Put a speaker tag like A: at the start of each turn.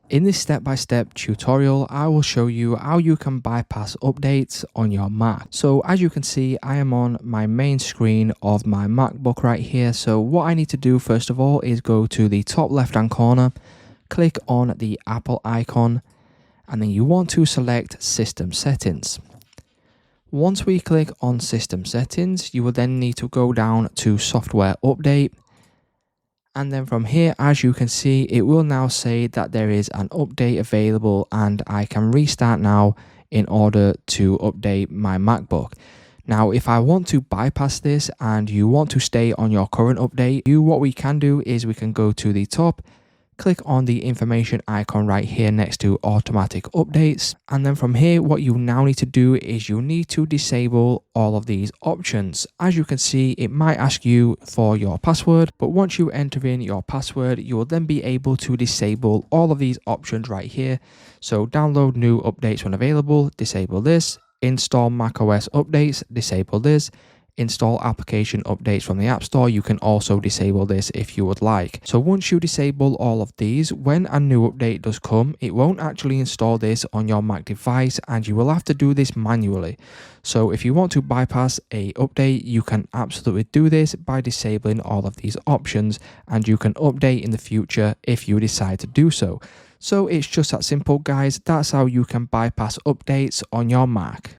A: In this step-by-step tutorial, I will show you how you can bypass updates on your Mac. So as you can see, I am on my main screen of my MacBook right here. So what I need to do first of all is go to the top left-hand corner, click on the Apple icon, and then you want to select System Settings. Once we click on System Settings, you will then need to go down to Software Update. And then from here, as you can see, it will now say that there is an update available and I can restart now in order to update my MacBook. Now, if I want to bypass this and you want to stay on your current update, what we can do is we can go to the top, click on the information icon right here next to automatic updates. And then from here, what you now need to do is you need to disable all of these options. As you can see, it might ask you for your password, but once you enter in your password, you will then be able to disable all of these options right here. So download new updates when available, disable this, install macOS updates, disable this, install application updates from the App Store. You can also disable this if you would like. So once you disable all of these, when a new update does come, it won't actually install this on your Mac device and you will have to do this manually. So if you want to bypass a update, you can absolutely do this by disabling all of these options and you can update in the future if you decide to do so. So it's just that simple, guys. That's how you can bypass updates on your Mac.